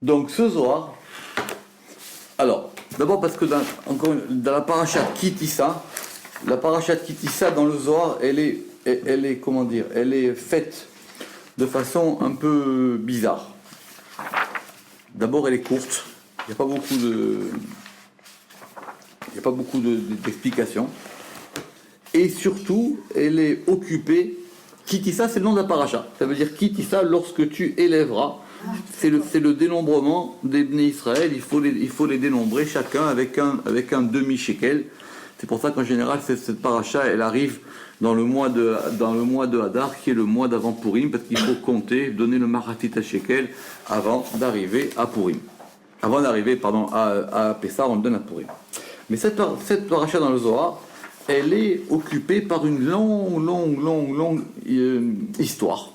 Donc ce Zohar, alors, d'abord parce que dans la paracha Kitissa, la paracha Kitissa dans le Zohar, elle est, comment dire, elle est faite de façon un peu bizarre. D'abord, elle est courte, il n'y a pas beaucoup d'explications. Et surtout, elle est occupée. Kitissa, c'est le nom de la paracha. Ça veut dire Kitissa, lorsque tu élèveras. C'est le dénombrement des Bnei Israël. Il faut les dénombrer chacun avec un demi-shekel. C'est pour ça qu'en général, cette paracha, elle arrive dans le mois de Hadar, qui est le mois d'avant Purim, parce qu'il faut compter, donner le maratit à shekel avant d'arriver à Purim. Avant d'arriver, à Pessah, on le donne à Purim. Mais cette paracha dans le Zohar, elle est occupée par une longue histoire.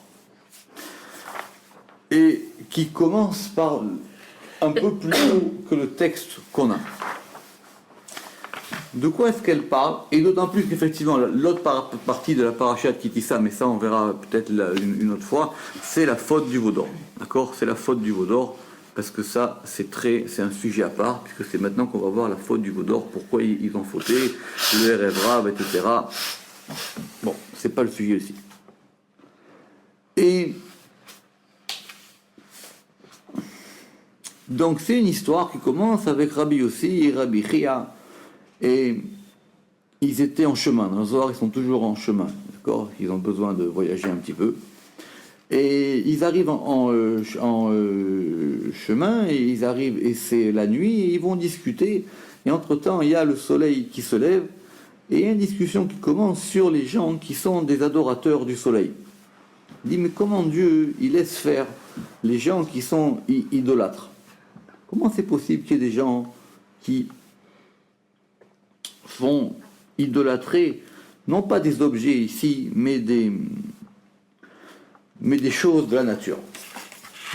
Et qui commence par un peu plus haut que le texte qu'on a. De quoi est-ce qu'elle parle? Et d'autant plus qu'effectivement, l'autre partie de la paracha de Kitissa, mais ça on verra peut-être une autre fois, c'est la faute du veau d'or. D'accord? C'est la faute du veau d'or, parce que ça, c'est un sujet à part, puisque c'est maintenant qu'on va voir la faute du veau d'or, pourquoi ils ont fauté, le Erev, etc. Bon, c'est pas le sujet ici. Et donc c'est une histoire qui commence avec Rabbi Yossi et Rabbi Chia, et ils étaient en chemin. Dans le Zohar, ils sont toujours en chemin, d'accord? Ils ont besoin de voyager un petit peu. Et ils arrivent en chemin, et c'est la nuit, et ils vont discuter. Et entre-temps, il y a le soleil qui se lève, et il y a une discussion qui commence sur les gens qui sont des adorateurs du soleil. Il dit, mais comment Dieu, il laisse faire les gens qui sont idolâtres? Comment c'est possible qu'il y ait des gens qui font idolâtrer, non pas des objets ici, mais des choses de la nature?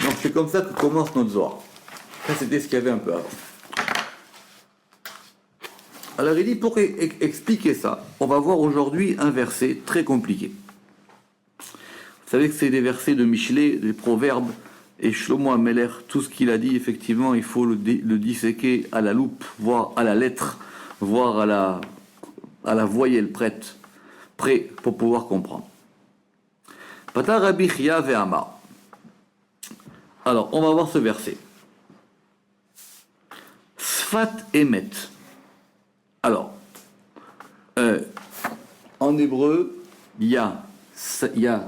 Donc c'est comme ça que commence notre Zohar. Ça, c'était ce qu'il y avait un peu avant. Alors il dit, pour expliquer ça, on va voir aujourd'hui un verset très compliqué. Vous savez que c'est des versets de Michelet, des proverbes, et Shlomo HaMelech, tout ce qu'il a dit, effectivement, il faut le disséquer à la loupe, voire à la lettre, voire à la voyelle près pour pouvoir comprendre. Pata Rabbi Chia ve'amar. Alors, on va voir ce verset. Sfat emet. Alors, en hébreu, il y a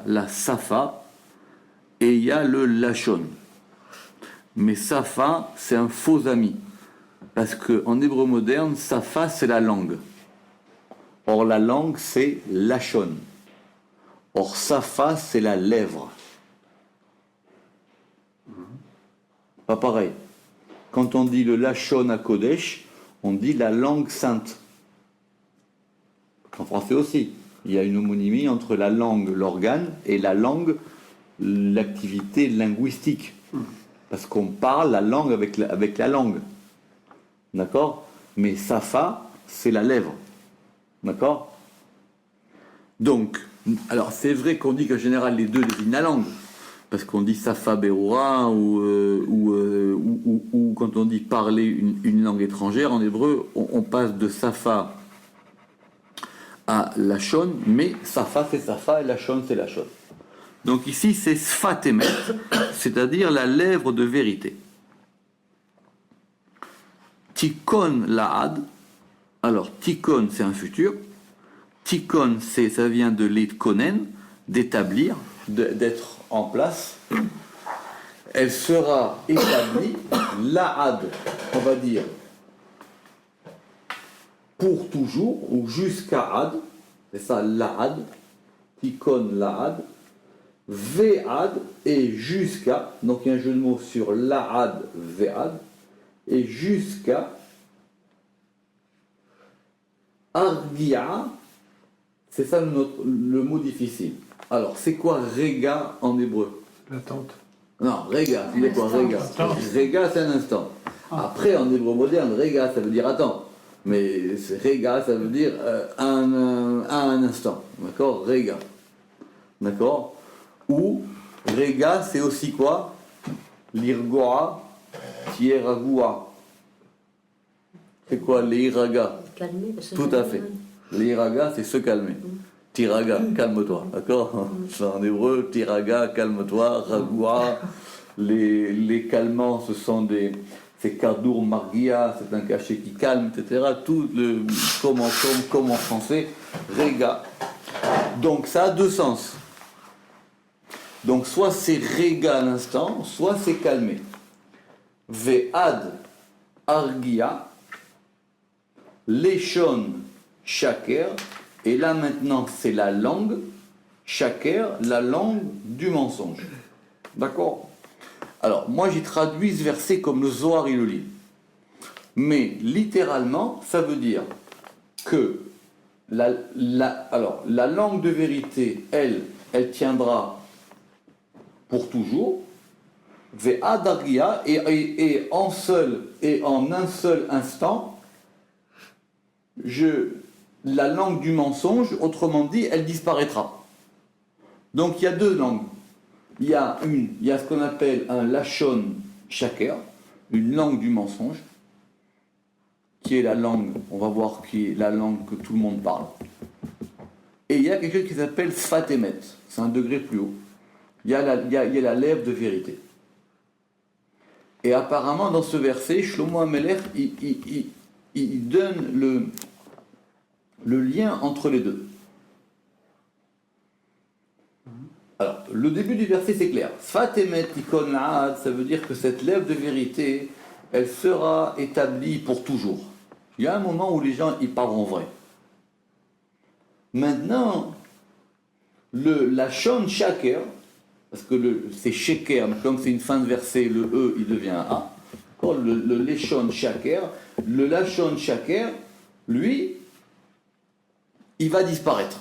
la safa et il y a le lachon. Mais safa, c'est un faux ami. Parce qu'en hébreu moderne, safa, c'est la langue. Or, la langue, c'est lachon. Or, safa, c'est la lèvre. Pas pareil. Quand on dit le lachon à Kodesh, on dit la langue sainte. En français aussi. Il y a une homonymie entre la langue, l'organe, et la langue, l'activité linguistique. Parce qu'on parle la langue avec la langue. D'accord? Mais safa, c'est la lèvre. D'accord? Donc, alors c'est vrai qu'on dit qu'en général les deux désignent la langue. Parce qu'on dit safa beroura ou quand on dit parler une langue étrangère, en hébreu, on passe de safa à lachon, mais safa c'est safa et lachon c'est lachon. Donc ici c'est sfat emet, c'est-à-dire la lèvre de vérité. Tikon laad, alors tikon c'est un futur, tikon ça vient de litkonen, d'établir, d'être en place. Elle sera établie, laad, on va dire, pour toujours, ou jusqu'à ad, c'est ça laad, tikon laad, ve'ad, et jusqu'à, donc il y a un jeu de mots sur laad, ve'ad, et jusqu'à argia, c'est ça le mot difficile. Alors, c'est quoi rega en hébreu? L'attente. Non, rega, c'est quoi rega? Rega, c'est un instant. Après, en hébreu moderne, rega, ça veut dire attends. Mais rega, ça veut dire un instant. D'accord? Rega. D'accord? Ou rega, c'est aussi quoi? L'irgoa, Tieragua. C'est quoi l'iraga? Calmer, Tout à fait. L'iraga, c'est se calmer. Tiraga, calme-toi, d'accord? C'est en hébreu, tiraga, calme-toi, ragua. Les calmants, ce sont des... C'est kardour margia, c'est un cachet qui calme, etc. Tout le... comme en français, rega. Donc ça a deux sens. Donc soit c'est rega à l'instant, soit c'est calmé. Ve'ad argia, leshon shaker, et là maintenant c'est la langue, shaker, la langue du mensonge. D'accord? Alors moi j'ai traduit ce verset comme le Zohar il le lit. Mais littéralement ça veut dire que la langue de vérité, elle tiendra pour toujours, Ve'adagia, et en un seul instant, la langue du mensonge, autrement dit, elle disparaîtra. Donc il y a deux langues. Il y a ce qu'on appelle un lashon shaker, une langue du mensonge, qui est la langue, on va voir, qui est la langue que tout le monde parle. Et il y a quelque chose qui s'appelle sfat emet, c'est un degré plus haut. Il y a la lèvre de vérité. Et apparemment, dans ce verset, Shlomo HaMelech, il donne le lien entre les deux. Alors, le début du verset, c'est clair. Sfat emet ikon la'ad, ça veut dire que cette lèvre de vérité, elle sera établie pour toujours. Il y a un moment où les gens, ils parleront vrai. Maintenant, la shon shaker, parce que c'est sheker, mais comme c'est une fin de verset, le E, il devient un A. Le leshon shaker, le lashon shaker, lui, il va disparaître.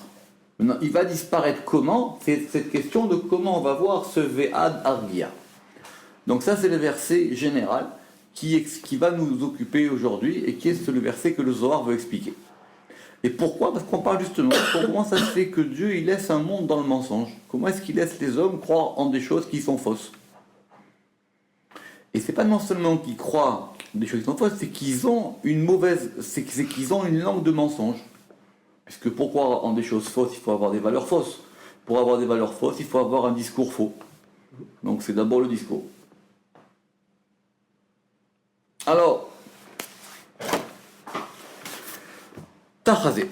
Maintenant, il va disparaître comment? C'est cette question de comment on va voir ce ve'ad argia. Donc ça, c'est le verset général qui va nous occuper aujourd'hui et qui est le verset que le Zohar veut expliquer. Et pourquoi? Parce qu'on parle justement, comment ça se fait que Dieu il laisse un monde dans le mensonge? Comment est-ce qu'il laisse les hommes croire en des choses qui sont fausses? Et c'est pas non seulement qu'ils croient des choses qui sont fausses, c'est qu'ils ont une qu'ils ont une langue de mensonge. Puisque pour croire en des choses fausses, il faut avoir des valeurs fausses. Pour avoir des valeurs fausses, il faut avoir un discours faux. Donc c'est d'abord le discours. Alors, Tachazé,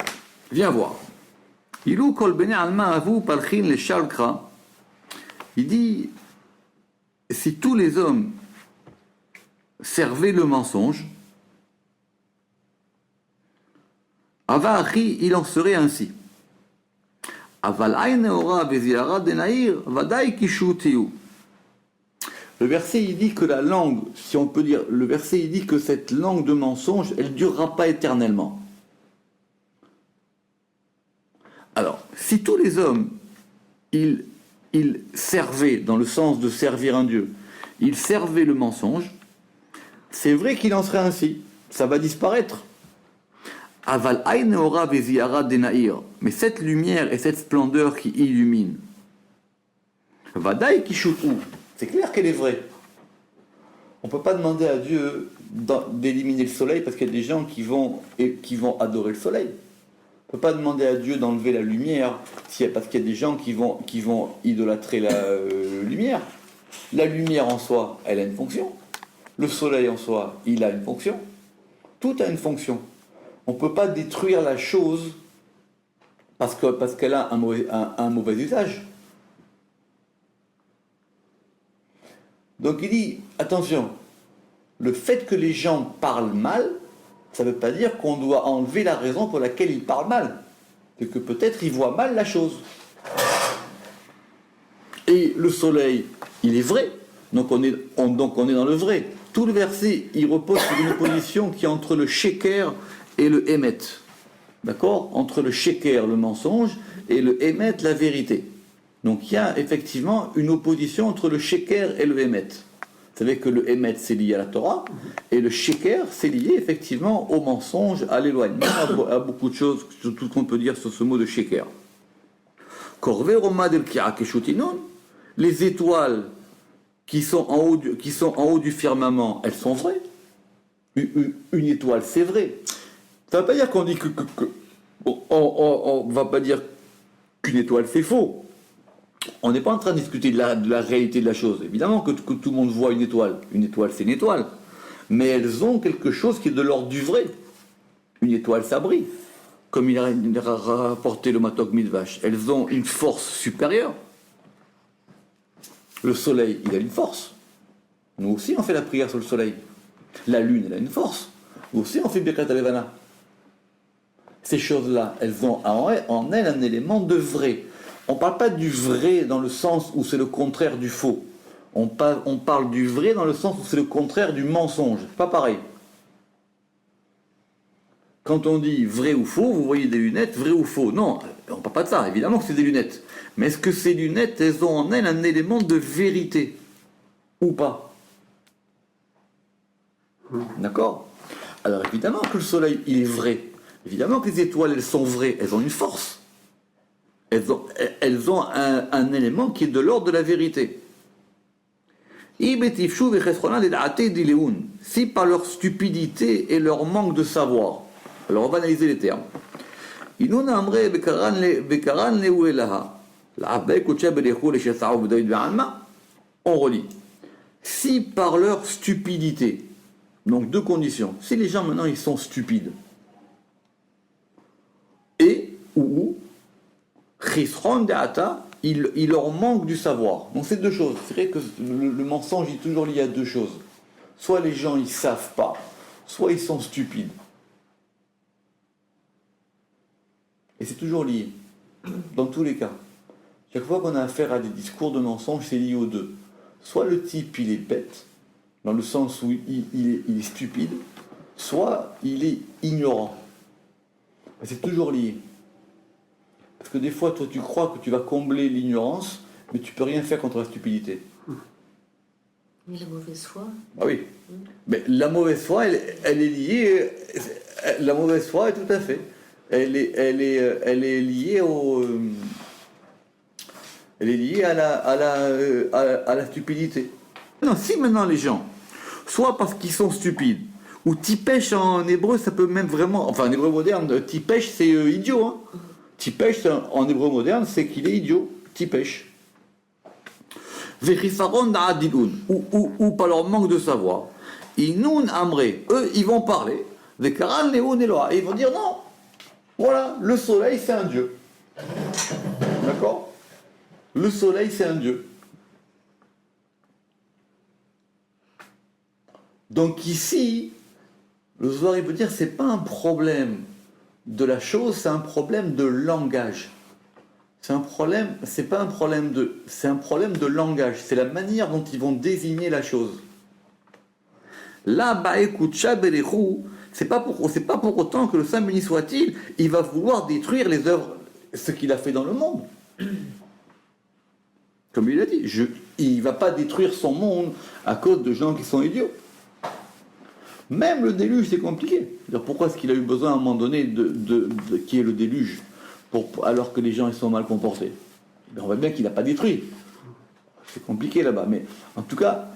viens voir. Ilou kol bene alma avu palchin le shalkra. Il dit, si tous les hommes servaient le mensonge, Avachi, il en serait ainsi. Aval aïne ora veziara denaïr vadai kishutiu. Le verset il dit que la langue, si on peut dire, le verset il dit que cette langue de mensonge, elle ne durera pas éternellement. Alors, si tous les hommes, ils servaient, dans le sens de servir un Dieu, ils servaient le mensonge, c'est vrai qu'il en serait ainsi. Ça va disparaître. Aval aïne ora veziara denaïr. Mais cette lumière et cette splendeur qui illumine, vadai kishutu. C'est clair qu'elle est vraie. On ne peut pas demander à Dieu d'éliminer le soleil parce qu'il y a des gens qui vont adorer le soleil. On ne peut pas demander à Dieu d'enlever la lumière parce qu'il y a des gens qui vont idolâtrer la lumière. La lumière en soi, elle a une fonction. Le soleil en soi, il a une fonction. Tout a une fonction. On ne peut pas détruire la chose parce qu'elle a un mauvais usage. Donc il dit, attention, le fait que les gens parlent mal, ça ne veut pas dire qu'on doit enlever la raison pour laquelle ils parlent mal. C'est que peut-être ils voient mal la chose. Et le soleil, il est vrai, donc on est dans le vrai. Tout le verset, il repose sur une opposition qui est entre le sheker et le émet. D'accord? Entre le sheker, le mensonge, et le émet, la vérité. Donc il y a effectivement une opposition entre le sheker et le émet. Vous savez que le émet c'est lié à la Torah, et le sheker c'est lié effectivement au mensonge, à l'éloignement, à beaucoup de choses, tout ce qu'on peut dire sur ce mot de sheker. Korve Roma del Kira Keshutinon, les étoiles qui sont en haut du firmament, elles sont vraies. Une étoile, c'est vrai. Ça ne veut pas dire qu'on dit on va pas dire qu'une étoile, c'est faux. On n'est pas en train de discuter de la réalité de la chose. Évidemment que tout le monde voit une étoile. Une étoile, c'est une étoile. Mais elles ont quelque chose qui est de l'ordre du vrai. Une étoile, ça brille. Comme il a rapporté le Matok Midvash. Elles ont une force supérieure. Le soleil, il a une force. Nous aussi, on fait la prière sur le soleil. La lune, elle a une force. Nous aussi, on fait Birkat Alevana. Ces choses-là, elles ont en elles un élément de vrai. On ne parle pas du vrai dans le sens où c'est le contraire du faux. On parle du vrai dans le sens où c'est le contraire du mensonge. Pas pareil. Quand on dit vrai ou faux, vous voyez des lunettes, vrai ou faux. Non, on ne parle pas de ça. Évidemment que c'est des lunettes. Mais est-ce que ces lunettes, elles ont en elles un élément de vérité ou pas? D'accord? Alors évidemment que le soleil, il est vrai. Évidemment que les étoiles, elles sont vraies.Elles ont une force. Elles ont un élément qui est de l'ordre de la vérité. Si par leur stupidité et leur manque de savoir, alors on va analyser les termes. On relit. Si par leur stupidité, donc deux conditions, si les gens maintenant ils sont stupides, et ou il leur manque du savoir. Donc c'est deux choses. C'est vrai que le mensonge est toujours lié à deux choses. Soit les gens ils savent pas, soit ils sont stupides. Et c'est toujours lié. Dans tous les cas. Chaque fois qu'on a affaire à des discours de mensonge, c'est lié aux deux. Soit le type il est bête, dans le sens où il est stupide, soit il est ignorant. C'est toujours lié. Parce que des fois, toi, tu crois que tu vas combler l'ignorance, mais tu peux rien faire contre la stupidité. Mais la mauvaise foi. Ah oui. Mais la mauvaise foi, elle est liée. La mauvaise foi, tout à fait. Elle est liée au. Elle est liée à la stupidité. Non, si maintenant les gens, soit parce qu'ils sont stupides, ou tipèche en hébreu, ça peut même vraiment. Enfin, en hébreu moderne, tipèche, c'est idiot, hein. Tipèche, en hébreu moderne, c'est qu'il est idiot. Tipèche. Ou par leur manque de savoir. Inoun amré, eux, ils vont parler. Et ils vont dire non. Voilà, le soleil, c'est un dieu. D'accord? Le soleil, c'est un dieu. Donc ici, le Zohar, il peut dire, c'est pas un problème de la chose, c'est un problème de langage. C'est un problème de langage. C'est la manière dont ils vont désigner la chose. Là, Baekucha Berechou, c'est pas pour autant que le Saint béni soit-il, il va vouloir détruire les œuvres, ce qu'il a fait dans le monde. Comme il a dit, il ne va pas détruire son monde à cause de gens qui sont idiots. Même le déluge, c'est compliqué. Pourquoi est-ce qu'il a eu besoin à un moment donné qui est le déluge alors que les gens ils sont mal comportés? On voit bien qu'il n'a pas détruit. C'est compliqué là-bas. Mais en tout cas,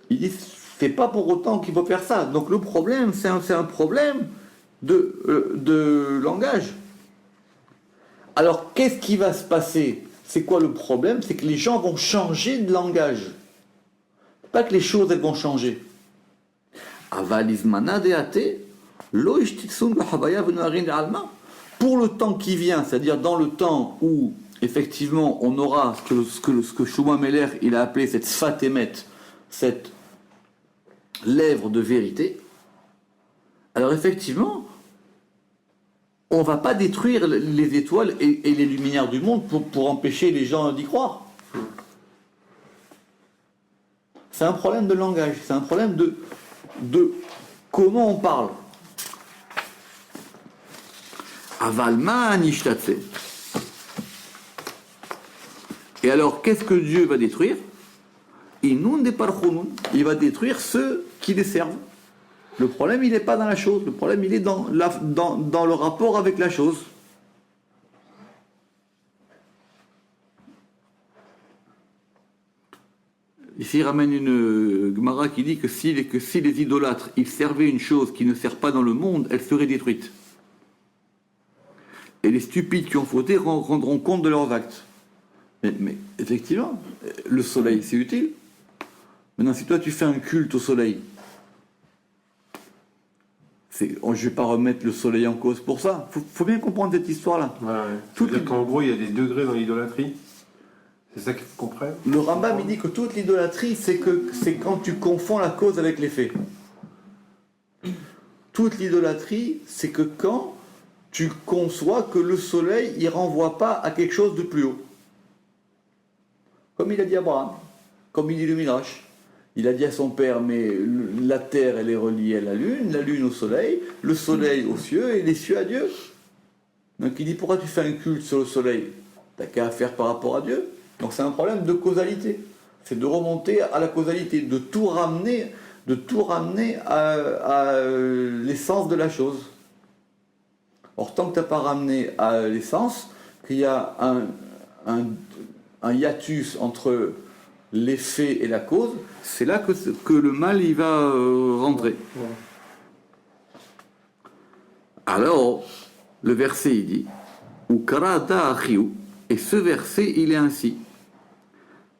il dit c'est pas pour autant qu'il faut faire ça. Donc le problème, c'est un problème de langage. Alors qu'est-ce qui va se passer? C'est quoi le problème? C'est que les gens vont changer de langage. Pas que les choses elles vont changer. Pour le temps qui vient, c'est-à-dire dans le temps où effectivement on aura ce que Shlomo Meller il a appelé cette sfat emet, cette lèvre de vérité, alors effectivement on ne va pas détruire les étoiles et les luminaires du monde pour empêcher les gens d'y croire. C'est un problème de langage, c'est un problème de comment on parle. Avalma nishtatse. Et alors, qu'est-ce que Dieu va détruire? Il va détruire ceux qui les servent. Le problème, il n'est pas dans la chose. Le problème, il est dans le rapport avec la chose. Ici, il ramène une Gemara qui dit que si les idolâtres, ils servaient une chose qui ne sert pas dans le monde, elle serait détruite. Et les stupides qui ont fauté rendront compte de leurs actes. Mais effectivement, le soleil, c'est utile. Maintenant, si toi, tu fais un culte au soleil, je ne vais pas remettre le soleil en cause pour ça. Faut bien comprendre cette histoire-là. Ouais. C'est-à-dire qu'en gros, il y a des degrés dans l'idolâtrie. C'est ça qu'il faut comprendre. Le Rambam, il dit que toute l'idolâtrie, c'est quand tu confonds la cause avec l'effet. Toute l'idolâtrie, c'est que quand tu conçois que le soleil, il ne renvoie pas à quelque chose de plus haut. Comme il a dit à Abraham, comme il dit le Midrash. Il a dit à son père, mais la terre, elle est reliée à la lune au soleil, le soleil aux cieux et les cieux à Dieu. Donc il dit, pourquoi tu fais un culte sur le soleil? T'as qu'à faire par rapport à Dieu. Donc c'est un problème de causalité. C'est de remonter à la causalité, de tout ramener à l'essence de la chose. Or, tant que tu n'as pas ramené à l'essence, qu'il y a un hiatus entre l'effet et la cause, c'est là que le mal il va rentrer. Alors, le verset il dit, Ukarada achiu, et ce verset il est ainsi.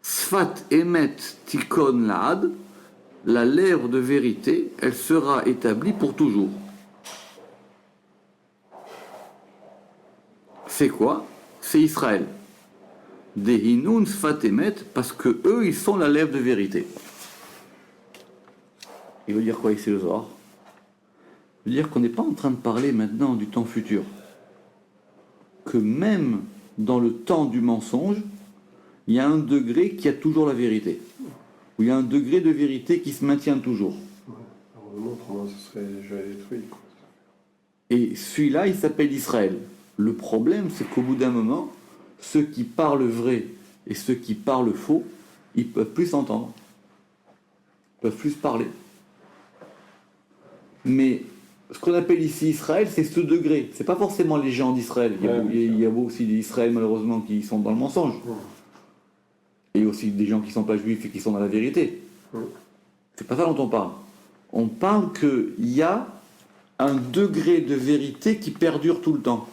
Sfat emet tikon laad, la lèvre de vérité, elle sera établie pour toujours. C'est quoi? C'est Israël. Dehinun sfat emet, parce que eux, ils sont la lèvre de vérité. Il veut dire quoi ici le Zohar? Il veut dire qu'on n'est pas en train de parler maintenant du temps futur. Que même dans le temps du mensonge, il y a un degré qui a toujours la vérité. Ou il y a un degré de vérité qui se maintient toujours. Autrement, ce serait déjà détruit. Et celui-là, il s'appelle Israël. Le problème, c'est qu'au bout d'un moment, ceux qui parlent vrai et ceux qui parlent faux, ils ne peuvent plus s'entendre. Ils ne peuvent plus se parler. Mais ce qu'on appelle ici Israël, c'est ce degré. Ce n'est pas forcément les gens d'Israël. Il y a aussi des Israël, malheureusement, qui sont dans le mensonge. Et aussi des gens qui ne sont pas juifs et qui sont dans la vérité. C'est pas ça dont on parle. On parle qu'il y a un degré de vérité qui perdure tout le temps.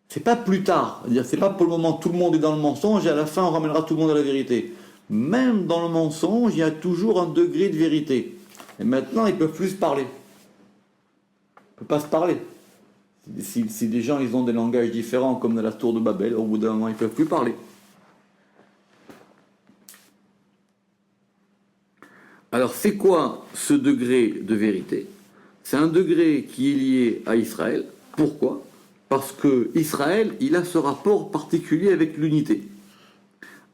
C'est pas plus tard. C'est pas pour le moment tout le monde est dans le mensonge et à la fin on ramènera tout le monde à la vérité. Même dans le mensonge, il y a toujours un degré de vérité. Et maintenant, ils ne peuvent plus se parler. Ils ne peuvent pas se parler. Si des gens ils ont des langages différents, comme dans la tour de Babel, au bout d'un moment, ils ne peuvent plus parler. Alors, c'est quoi ce degré de vérité? C'est un degré qui est lié à Israël. Pourquoi? Parce que Israël, il a ce rapport particulier avec l'unité.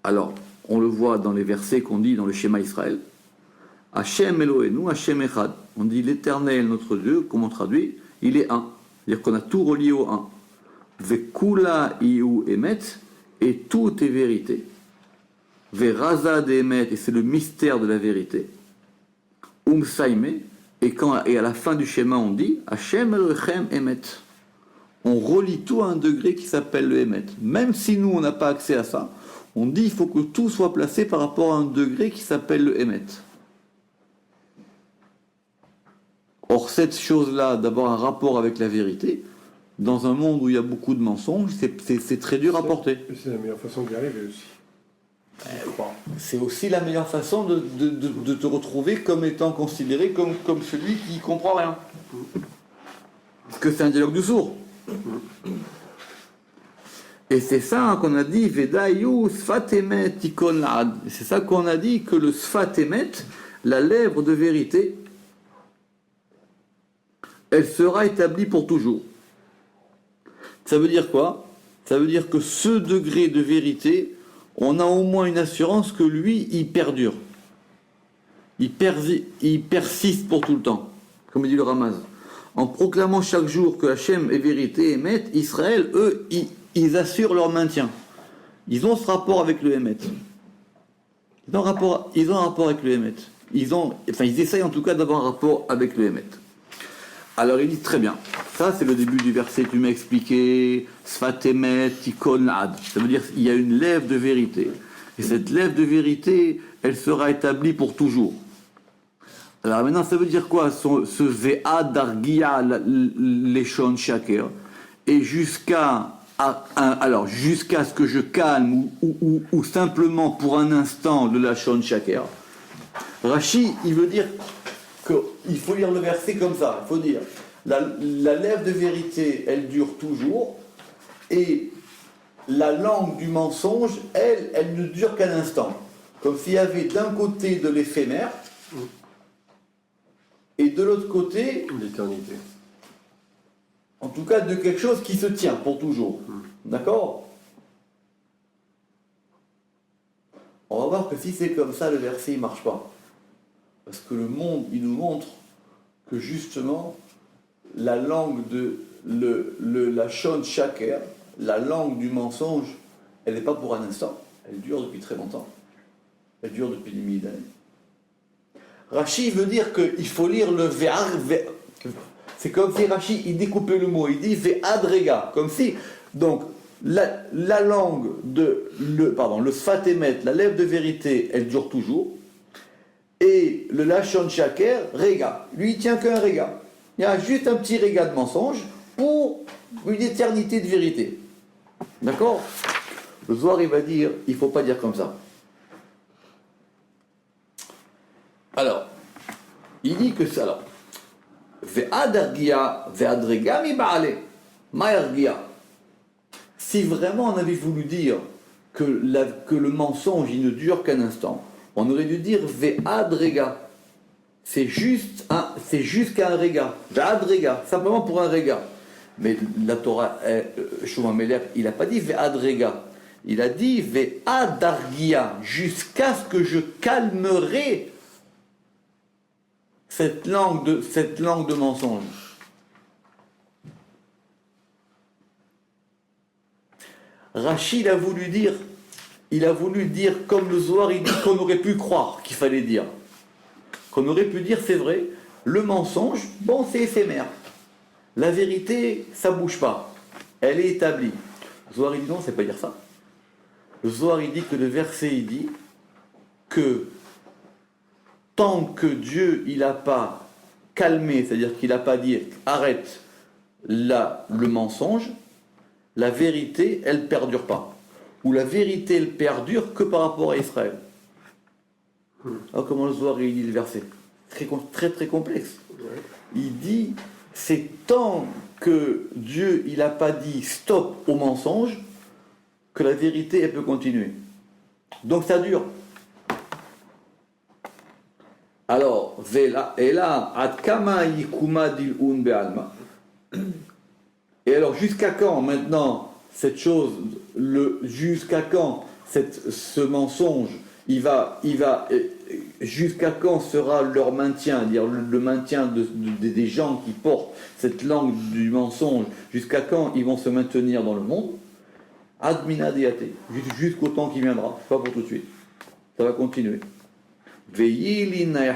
Alors, on le voit dans les versets qu'on dit dans le schéma Israël. Hachem Elohenu, Hachem Echad. On dit l'Éternel, notre Dieu, comment on traduit? Il est un. C'est-à-dire qu'on a tout relié au un. Vekula iu emet, et tout est vérité. Veraza de emet, et c'est le mystère de la vérité. Saime, et à la fin du schéma on dit Hachem Elohechem emet. On relie tout à un degré qui s'appelle le emet. Même si nous on n'a pas accès à ça, on dit il faut que tout soit placé par rapport à un degré qui s'appelle le emet. Or cette chose-là, d'avoir un rapport avec la vérité, dans un monde où il y a beaucoup de mensonges, c'est très dur à porter. C'est la meilleure façon d'y arriver aussi. C'est aussi la meilleure façon de te retrouver comme étant considéré comme celui qui ne comprend rien. Parce que c'est un dialogue du sourd. Et c'est ça qu'on a dit, Vedayu sfatemet tikon laad. C'est ça qu'on a dit, que le sfatemet, la lèvre de vérité, elle sera établie pour toujours. Ça veut dire quoi? Ça veut dire que ce degré de vérité, on a au moins une assurance que lui, il perdure. Il persiste pour tout le temps, comme dit le Ramaz. En proclamant chaque jour que Hachem est vérité, Emet, Israël, eux, ils assurent leur maintien. Ils ont ce rapport avec le Emet. Ils ont un rapport avec le Emet. Ils essayent en tout cas d'avoir un rapport avec le Emet. Alors il dit très bien. Ça c'est le début du verset. Tu m'as expliqué Sfat Emet, Tikon Ad. Ça veut dire qu'il y a une lèvre de vérité Et cette lèvre de vérité, elle sera établie pour toujours. Alors maintenant, ça veut dire quoi, ce Ve'a Dargia Leshon Shaker, et jusqu'à ce que je calme, ou simplement pour un instant le Lashon Shaker. Rashi, il veut dire qu'il faut lire le verset comme ça. Il faut dire, la lèvre de vérité, elle dure toujours, et la langue du mensonge, elle ne dure qu'un instant. Comme s'il y avait d'un côté de l'éphémère, et de l'autre côté, L'éternité. en tout cas, de quelque chose qui se tient pour toujours. D'accord? On va voir que si c'est comme ça, le verset ne marche pas. Parce que le monde, il nous montre que justement, la langue de la Shon Shaker, la langue du mensonge, elle n'est pas pour un instant. Elle dure depuis très longtemps. Elle dure depuis des milliers d'années. Rashi veut dire qu'il faut lire le Ve'ar. C'est comme si Rashi, il découpait le mot, il dit Ve'adrega. Comme si, donc, la langue le Sfat Emet, la lèvre de vérité, elle dure toujours. Et le Lashon Shaker, Rega. Lui, il tient qu'un Rega. Il y a juste un petit Rega de mensonge pour une éternité de vérité. D'accord? Le Zohar, il va dire, il ne faut pas dire comme ça. Alors, il dit que ça, alors, Ve'adargia, ve'adrega mi ba'ale, ma'argia. Si vraiment on avait voulu dire que le mensonge, il ne dure qu'un instant, on aurait dû dire ve'adrega. C'est jusqu'à un rega. Ve'adrega, simplement pour un rega. Mais la Torah, Shlomo Amelech, il n'a pas dit ve'adrega. Il a dit ve'adargia, jusqu'à ce que je calmerai cette langue de mensonge. Rachid a voulu dire comme le Zohar, il dit qu'on aurait pu croire qu'il fallait dire. Qu'on aurait pu dire, c'est vrai, le mensonge, bon, c'est éphémère. La vérité, ça ne bouge pas. Elle est établie. Le Zohar, il dit non, c'est pas dire ça. Le Zohar, il dit que le verset, il dit que tant que Dieu, il n'a pas calmé, c'est-à-dire qu'il n'a pas dit arrête le mensonge, la vérité, elle ne perdure pas. Ou la vérité, elle perdure que par rapport à Israël. Alors comment le Zohar, il dit le verset? Très très complexe. Il dit, c'est tant que Dieu, il n'a pas dit stop au mensonge, que la vérité, elle peut continuer. Donc ça dure. Alors, et là, Adkama Yikuma Dilun Be'alma. Et alors, jusqu'à quand maintenant cette chose, jusqu'à quand ce mensonge, jusqu'à quand sera leur maintien, c'est-à-dire le maintien des gens qui portent cette langue du mensonge, jusqu'à quand ils vont se maintenir dans le monde? Admina Deate, jusqu'au temps qui viendra, pas pour tout de suite. Ça va continuer. Et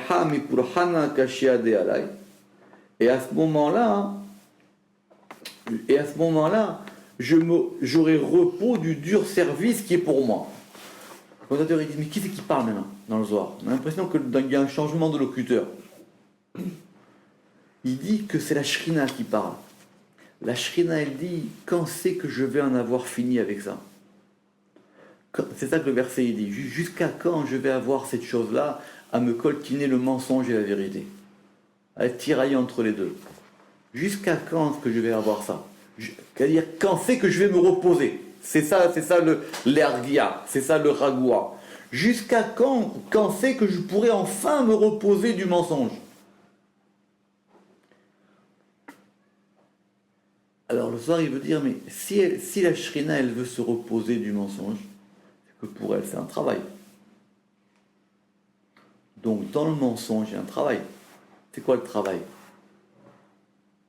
à ce moment-là, j'aurai repos du dur service qui est pour moi. Le commentateur il dit, mais qui c'est qui parle maintenant dans le Zohar? On a l'impression qu'il y a un changement de locuteur. Il dit que c'est la Shrina qui parle. La Shrina, elle dit, quand c'est que je vais en avoir fini avec ça? C'est ça que le verset il dit. Jusqu'à quand je vais avoir cette chose-là à me coltiner le mensonge et la vérité, à être tiraillé entre les deux? Jusqu'à quand est-ce que je vais avoir ça? C'est-à-dire quand c'est que je vais me reposer? C'est ça l'ergia, c'est ça le ragoua. Jusqu'à quand c'est que je pourrai enfin me reposer du mensonge? Alors le soir il veut dire, mais si la Shrina elle veut se reposer du mensonge, que pour elle, c'est un travail. Donc, dans le mensonge, il y a un travail. C'est quoi le travail?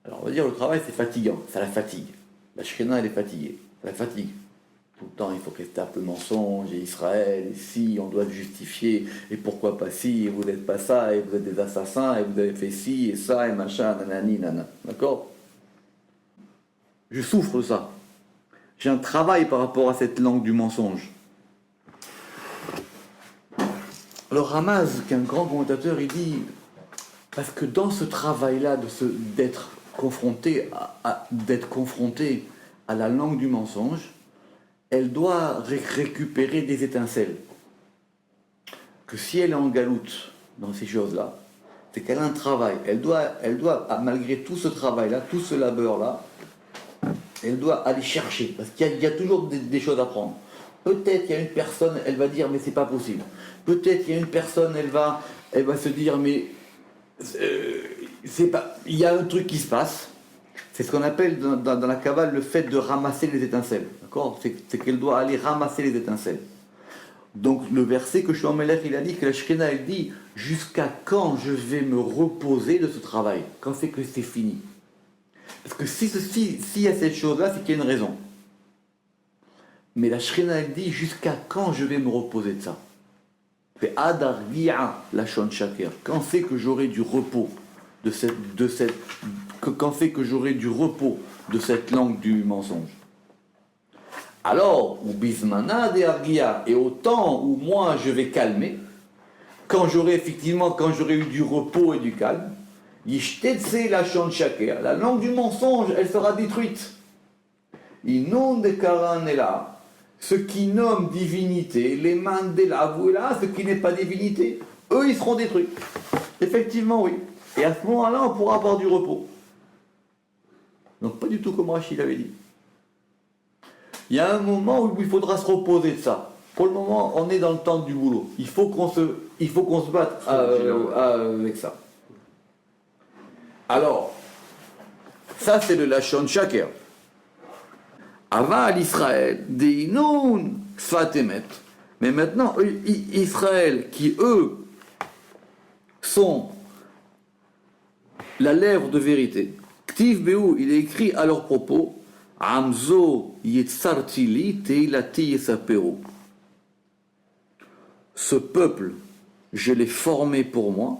Alors, on va dire, le travail, c'est fatigant. Ça la fatigue. La Shrina, elle est fatiguée. Ça la fatigue. Tout le temps, il faut qu'elle tape le mensonge, et Israël, et si, on doit le justifier, et pourquoi pas si, et vous n'êtes pas ça, et vous êtes des assassins, et vous avez fait ci, et ça, et machin, nanani, nana. D'accord? Je souffre de ça. J'ai un travail par rapport à cette langue du mensonge. Le Ramaz, qui est un grand commentateur, il dit, parce que dans ce travail-là d'être confronté à la langue du mensonge, elle doit récupérer des étincelles. Que si elle est en galoute dans ces choses-là, c'est qu'elle a un travail. Elle doit, malgré tout ce travail-là, tout ce labeur-là, elle doit aller chercher. Parce qu'il y a toujours des choses à prendre. Peut-être il y a une personne, elle va dire, mais c'est pas possible. Peut-être il y a une personne, elle va se dire, mais c'est pas. Il y a un truc qui se passe. C'est ce qu'on appelle dans la Kabbale le fait de ramasser les étincelles. D'accord ? C'est qu'elle doit aller ramasser les étincelles. Donc le verset que Shlomo Melech il a dit, que la Shekhinah elle dit, jusqu'à quand je vais me reposer de ce travail ? Quand c'est que c'est fini ? Parce que s'il y a cette chose-là, c'est qu'il y a une raison. Mais la Shekhinah elle dit, jusqu'à quand je vais me reposer de ça ? Fait Adar Gi'a Lashon Shaker. Quand c'est que j'aurai du repos quand c'est que j'aurai du repos de cette langue du mensonge. Alors, ou bismana de argia, et au temps où moi je vais calmer, quand j'aurai eu du repos et du calme, yishtetse lashon shaker, la langue du mensonge, elle sera détruite. Inun de karanela, ce qui nomme divinité, les mandela voilà, ce qui n'est pas divinité, eux ils seront détruits. Effectivement, oui. Et à ce moment-là, on pourra avoir du repos. Donc pas du tout comme Rachid l'avait dit. Il y a un moment où il faudra se reposer de ça. Pour le moment, on est dans le temps du boulot. Il faut qu'on se batte avec ça. Alors, ça c'est le Lashon Shaker. Aval Israël, Deinoun Sfatemet. Mais maintenant, Israël, qui eux sont la lèvre de vérité, Ktiv Beou, il est écrit à leur propos, Amzo Yetzartili Teilati Yesaperu. Ce peuple, je l'ai formé pour moi,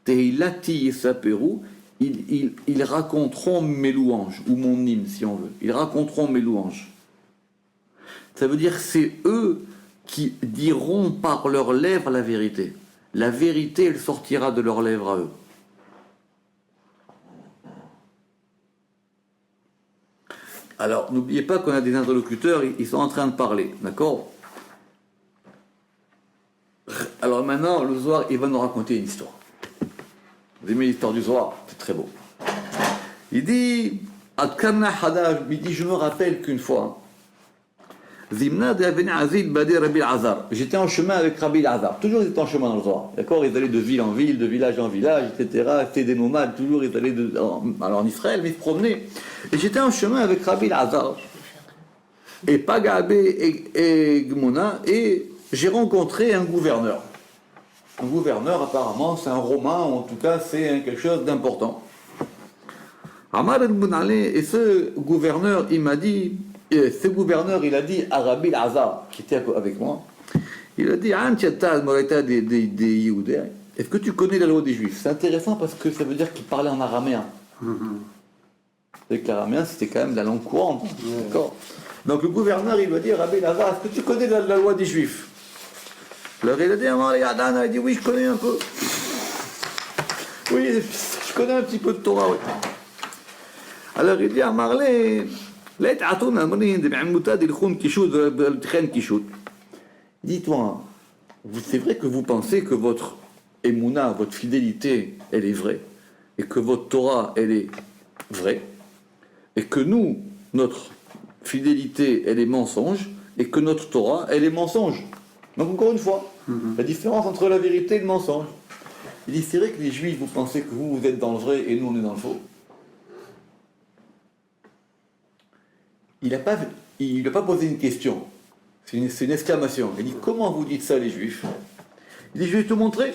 Teilati Yesaperu, ils raconteront mes louanges, ou mon hymne si on veut. Ils raconteront mes louanges. Ça veut dire que c'est eux qui diront par leurs lèvres la vérité. La vérité, elle sortira de leurs lèvres à eux. Alors, n'oubliez pas qu'on a des interlocuteurs, ils sont en train de parler, d'accord ? Alors maintenant, le Zohar, il va nous raconter une histoire. Vous aimez l'histoire du Zohar ? C'est très beau. Il dit, je me rappelle qu'une fois, j'étais en chemin avec Rabbi Lazar. Toujours ils étaient en chemin dans le Zohar. D'accord ? Ils allaient de ville en ville, de village en village, etc. C'était des nomades, toujours ils allaient en Israël, mais ils se promenaient. Et j'étais en chemin avec Rabbi Lazar et Pagabé et Gmona, et j'ai rencontré un gouverneur. Un gouverneur, apparemment, c'est un romain, ou en tout cas, c'est quelque chose d'important. Et ce gouverneur, il m'a dit, il a dit à Rabbi Lazar, qui était avec moi, il a dit, est-ce que tu connais la loi des Juifs ? C'est intéressant parce que ça veut dire qu'il parlait en araméen. Avec l'araméen, c'était quand même la langue courante. D'accord ? Donc le gouverneur, il lui a dit, Rabbi Lazar, est-ce que tu connais la loi des Juifs ? Alors il a dit, oui, je connais un peu. Oui, je connais un petit peu de Torah, oui. Alors il dit à Marley, dis-toi, c'est vrai que vous pensez que votre émouna, votre fidélité, elle est vraie, et que votre Torah, elle est vraie, et que nous, notre fidélité, elle est mensonge, et que notre Torah, elle est mensonge. Donc encore une fois, la différence entre la vérité et le mensonge. Il dit, c'est vrai que les Juifs, vous pensez que vous êtes dans le vrai et nous, on est dans le faux. Il n'a pas posé une question. C'est une exclamation. Il dit, comment vous dites ça, les Juifs ? Il dit, je vais te montrer.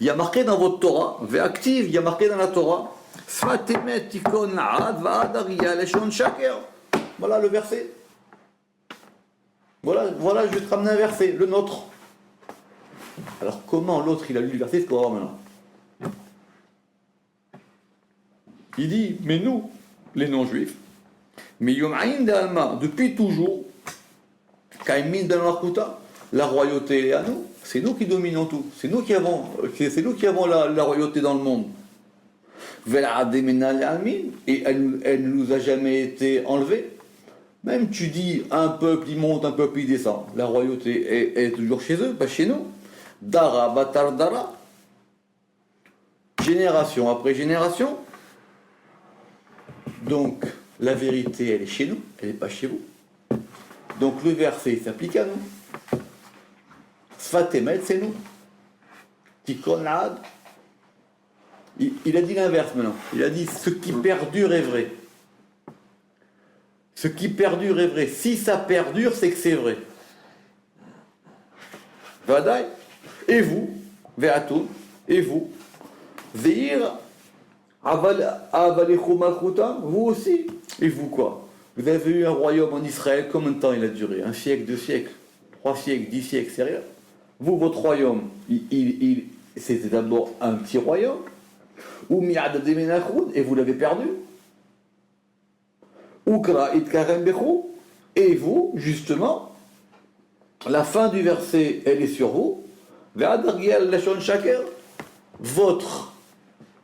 Il y a marqué dans votre Torah, Ve'aktiv, il y a marqué dans la Torah, Sfatemet tikon la'ad va'adaria leshon shaker. Voilà le verset. Voilà, je vais te ramener un verset, le nôtre. Alors comment l'autre, il a lu le verset, ce qu'on va voir maintenant. Il dit, mais nous, les non-juifs, mais Yom'aïn d'Alma, depuis toujours, Kaïmin de Markuta, la royauté elle est à nous, c'est nous qui dominons tout, c'est nous qui avons la royauté dans le monde. Et elle ne nous a jamais été enlevée. Même tu dis un peuple il monte, un peuple il descend, la royauté est toujours chez eux, pas chez nous. Dara batar dara, génération après génération. Donc la vérité elle est chez nous, elle n'est pas chez vous. Donc le verset s'applique à nous. Sfatemet c'est nous. Tikon ad. Il a dit l'inverse maintenant. Il a dit ce qui perdure est vrai. Ce qui perdure est vrai. Si ça perdure, c'est que c'est vrai. Vadaï. Et vous, Ve'atou, et vous, Ve'ir, vous aussi. Et vous quoi? Vous avez eu un royaume en Israël, combien de temps il a duré? 1 siècle, 2 siècles, 3 siècles, 10 siècles, c'est rien. Vous, votre royaume, c'était d'abord un petit royaume. Ou mi'ad demenachoud, et vous l'avez perdu. Ukra itkarem bechou, et vous, justement, la fin du verset, elle est sur vous. Ve'adargiel lashon shaker, votre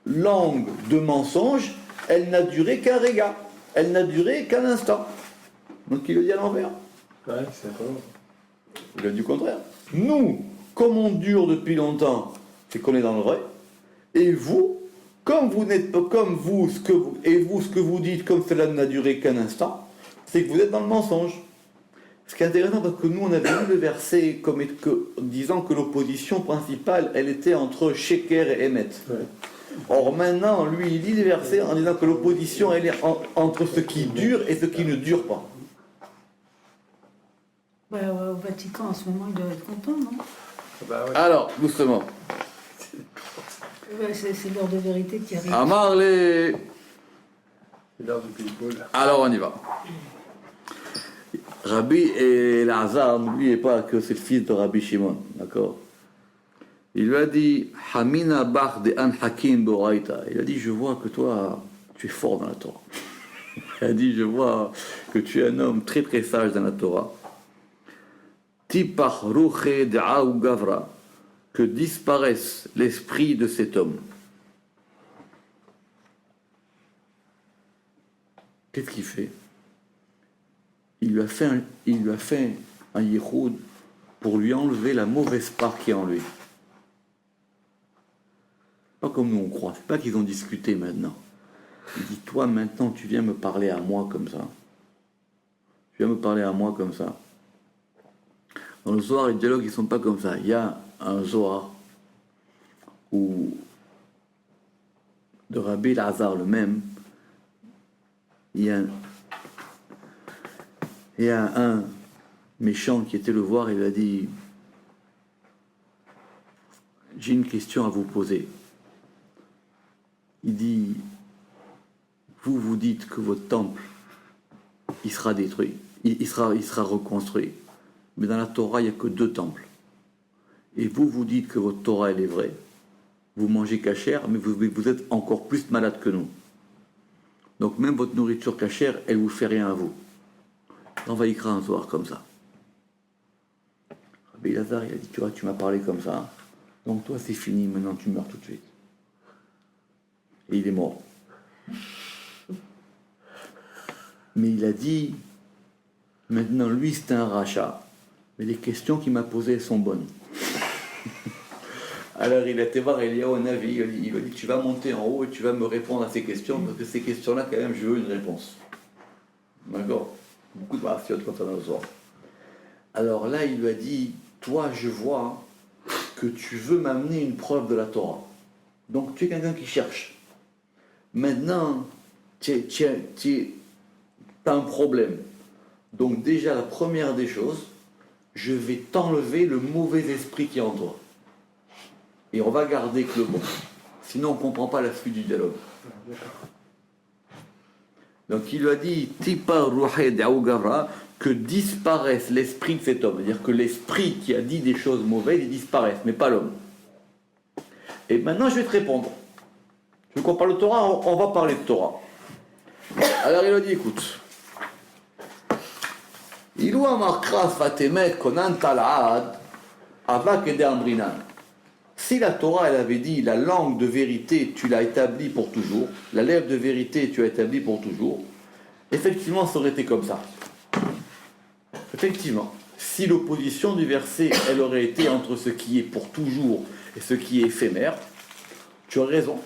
langue de mensonge, elle n'a duré qu'un réga, elle n'a duré qu'un instant. Donc il le dit à l'envers. Ouais, c'est pas bon. Il a dit le contraire. Nous, comme on dure depuis longtemps, c'est qu'on est dans le vrai. Et vous, comme vous n'êtes pas comme vous, ce que vous dites, comme cela n'a duré qu'un instant, c'est que vous êtes dans le mensonge. Ce qui est intéressant, parce que nous, on avait lu le verset disant que l'opposition principale, elle était entre Sheker et Emet. Ouais. Or maintenant, lui, il lit les versets en disant que l'opposition, elle est entre ce qui dure et ce qui ne dure pas. Bah, au Vatican, en ce moment, il doit être content, non? Bah ouais. Alors, doucement. Ouais, c'est l'heure de vérité qui arrive. Amar les... C'est l'heure du people. Alors, on y va. Rabbi Elazar, n'oubliez pas que c'est le fils de Rabbi Shimon, d'accord? Il lui a dit, Hamina bar de an hakim boraita. Il a dit, je vois que toi, tu es fort dans la Torah. Il a dit, je vois que tu es un homme très très sage dans la Torah. Tipach ruche da'au gavra, que disparaisse l'esprit de cet homme. Qu'est-ce qu'il fait? Il lui a fait un yichoud pour lui enlever la mauvaise part qui est en lui. Pas comme nous on croit, c'est pas qu'ils ont discuté maintenant. Il dit, toi maintenant tu viens me parler à moi comme ça. Tu viens me parler à moi comme ça. Dans le Zohar, les dialogues ils sont pas comme ça. Il y a un Zohar où de Rabbi Elazar le même, il y a un méchant qui était le voir et lui a dit, j'ai une question à vous poser. Il dit, vous dites que votre temple, il sera détruit, il sera reconstruit. Mais dans la Torah, il n'y a que 2 temples. Et vous dites que votre Torah, elle est vraie. Vous mangez cachère, mais vous êtes encore plus malade que nous. Donc même votre nourriture cachère, elle ne vous fait rien à vous. On va écrire un soir comme ça. Rabbi Elazar, il a dit, tu vois, tu m'as parlé comme ça. Donc toi, c'est fini, maintenant tu meurs tout de suite. Et il est mort. Mais il a dit, maintenant lui, c'est un rachat. Mais les questions qu'il m'a posées sont bonnes. Alors il a été voir Eliyahu Navi, il lui a dit, tu vas monter en haut et tu vas me répondre à ces questions, parce que ces questions-là, quand même, je veux une réponse. D'accord? Beaucoup de parasiotes comme ça dans le soir. Alors là, il lui a dit, toi, je vois que tu veux m'amener une preuve de la Torah. Donc tu es quelqu'un qui cherche. Maintenant, tu as un problème. Donc déjà, la première des choses, je vais t'enlever le mauvais esprit qui est en toi. Et on va garder que le bon. Sinon, on ne comprend pas la suite du dialogue. Donc il lui a dit, Tipa ruhe da'u gavra, que disparaisse l'esprit de cet homme. C'est-à-dire que l'esprit qui a dit des choses mauvaises, il disparaisse, mais pas l'homme. Et maintenant, je vais te répondre. Tu veux qu'on parle de Torah? On va parler de Torah. Alors il a dit, écoute, Ilou amarkra sfatemet konan talad, avak ede ambrinan. Si la Torah, elle avait dit, la langue de vérité, tu l'as établie pour toujours, la lèvre de vérité, tu l'as établie pour toujours, effectivement, ça aurait été comme ça. Effectivement, si l'opposition du verset, elle aurait été entre ce qui est pour toujours et ce qui est éphémère, tu as raison.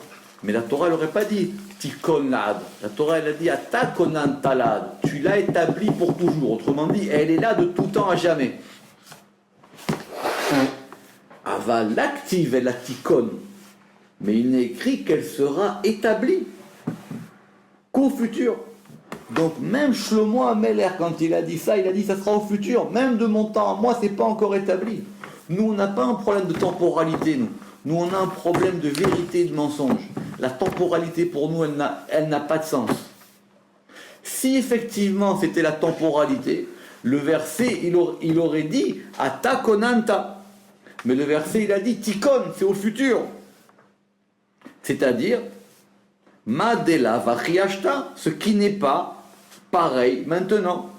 Mais la Torah, elle n'aurait pas dit tikon lad. La Torah, elle a dit atakonan talad. Tu l'as établie pour toujours. Autrement dit, elle est là de tout temps à jamais. Ava l'active et la tikon. Mais il n'est écrit qu'elle sera établie qu'au futur. Donc même Shlomo Ameler, quand il a dit ça sera au futur. Même de mon temps, moi, c'est pas encore établi. Nous, on n'a pas un problème de temporalité, nous. Nous, on a un problème de vérité et de mensonge. La temporalité, pour nous, elle n'a pas de sens. Si effectivement c'était la temporalité, le verset, il aurait dit « Ata konanta ». Mais le verset, il a dit « Tikon », c'est au futur. C'est-à-dire « Madela vachiashta », ce qui n'est pas pareil maintenant.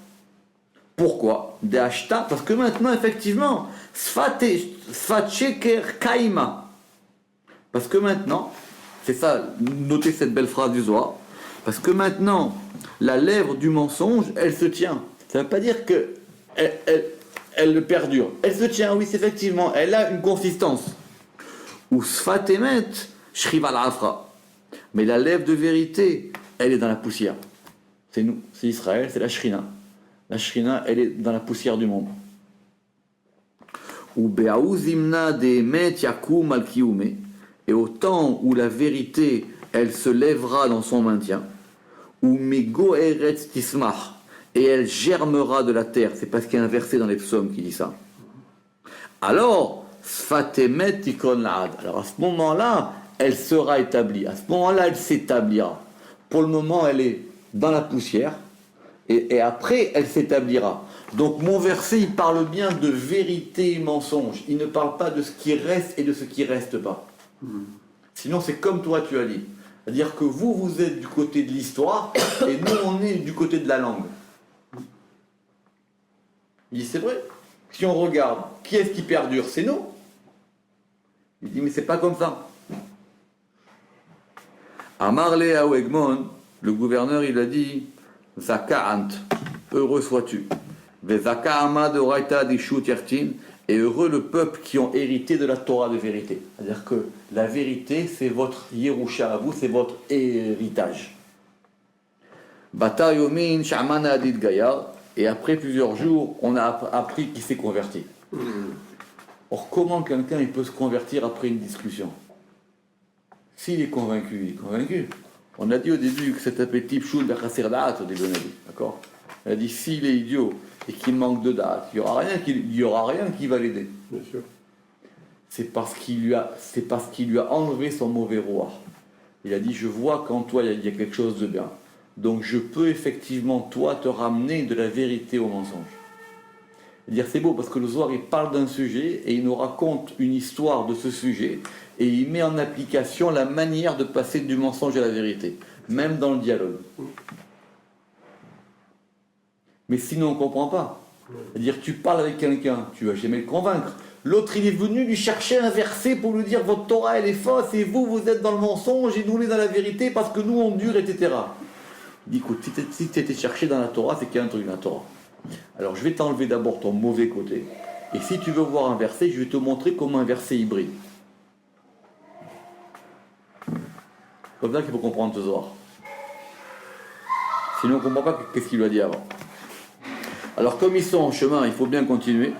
Pourquoi ? De ashta, parce que maintenant, effectivement, sfat sheker kaima. Parce que maintenant, c'est ça, notez cette belle phrase du Zohar, parce que maintenant, la lèvre du mensonge, elle se tient. Ça ne veut pas dire que elle perdure. Elle se tient, oui, c'est effectivement, elle a une consistance. Ou sfat emet, shriv al afra. Mais la lèvre de vérité, elle est dans la poussière. C'est nous, c'est Israël, c'est la Shrina. La Shrina, elle est dans la poussière du monde. Ou be'aouzimna de'emet yakum al kiyume. Et au temps où la vérité, elle se lèvera dans son maintien, ou mego eretz tismach, et elle germera de la terre, c'est parce qu'il y a un verset dans les psaumes qui dit ça. Alors, sfatemet tikon la'ad. Alors à ce moment-là, elle sera établie. À ce moment-là, elle s'établira. Pour le moment, elle est dans la poussière, et après, elle s'établira. Donc mon verset, il parle bien de vérité et mensonge. Il ne parle pas de ce qui reste et de ce qui reste pas. Sinon, c'est comme toi, tu as dit. C'est-à-dire que vous êtes du côté de l'histoire, et nous, on est du côté de la langue. Il dit, c'est vrai. Si on regarde, qui est-ce qui perdure ? C'est nous. Il dit, mais c'est pas comme ça. À Marley à Egmont, le gouverneur, il a dit, Zaka'ant, heureux sois-tu. Vezaka'ama de Raita d'Ishut Yertin, et heureux le peuple qui ont hérité de la Torah de vérité. C'est-à-dire que la vérité, c'est votre Yerusha à vous, c'est votre héritage. Bata Yomin Shamana Adid Gayar, et après plusieurs jours, on a appris qu'il s'est converti. Or, comment quelqu'un il peut se convertir après une discussion ? S'il est convaincu, il est convaincu. On a dit au début que cet appétit Pshul Bechasirdat, au début on a dit, d'accord ? On a dit s'il est idiot et qu'il manque de date, il n'y aura rien qui va l'aider. Bien sûr. C'est parce qu'il lui a enlevé son mauvais roi. Il a dit je vois qu'en toi il y a quelque chose de bien. Donc je peux effectivement toi te ramener de la vérité au mensonge. Dire c'est beau parce que le Zohar il parle d'un sujet et il nous raconte une histoire de ce sujet et il met en application la manière de passer du mensonge à la vérité, même dans le dialogue. Mais sinon on ne comprend pas. C'est-à-dire tu parles avec quelqu'un, tu vas jamais le convaincre. L'autre il est venu lui chercher un verset pour lui dire votre Torah elle est fausse et vous êtes dans le mensonge et nous on est dans la vérité parce que nous on dure, etc. Il dit écoute, si tu étais cherché dans la Torah, c'est qu'il y a un truc dans la Torah. Alors je vais t'enlever d'abord ton mauvais côté. Et si tu veux voir un verset, je vais te montrer comment un verset hybride. C'est comme ça qu'il faut comprendre ce Zohar. Sinon on ne comprend pas qu'est-ce qu'il lui a dit avant. Alors comme ils sont en chemin, il faut bien continuer.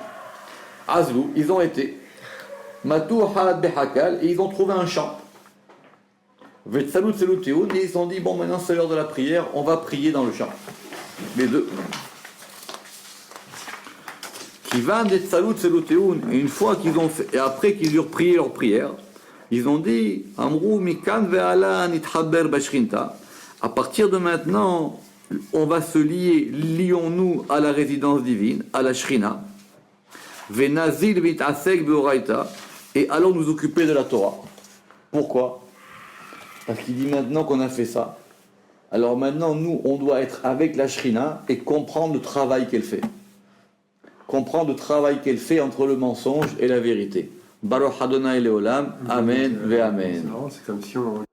Azlou, ils ont été. Matou Halad Behakal, et ils ont trouvé un champ. Vetsalut Seluteun, et ils se sont dit, bon maintenant c'est l'heure de la prière, on va prier dans le champ. Les deux. Kivan et Salut Seluteun, et une fois qu'ils ont fait, et après qu'ils eurent prié leur prière, ils ont dit, Amrou Mikan Ve'ala Nithaber Bashrinta, à partir de maintenant, on va se lier, lions-nous à la résidence divine, à la Shrina, Venazil Vitasek Beoraita, et allons nous occuper de la Torah. Pourquoi ? Parce qu'il dit maintenant qu'on a fait ça. Alors maintenant, nous, on doit être avec la Shrina et comprendre le travail qu'elle fait. comprend le travail qu'elle fait entre le mensonge et la vérité. Baruch Adonai Leolam, Amen ve Amen. C'est comme si on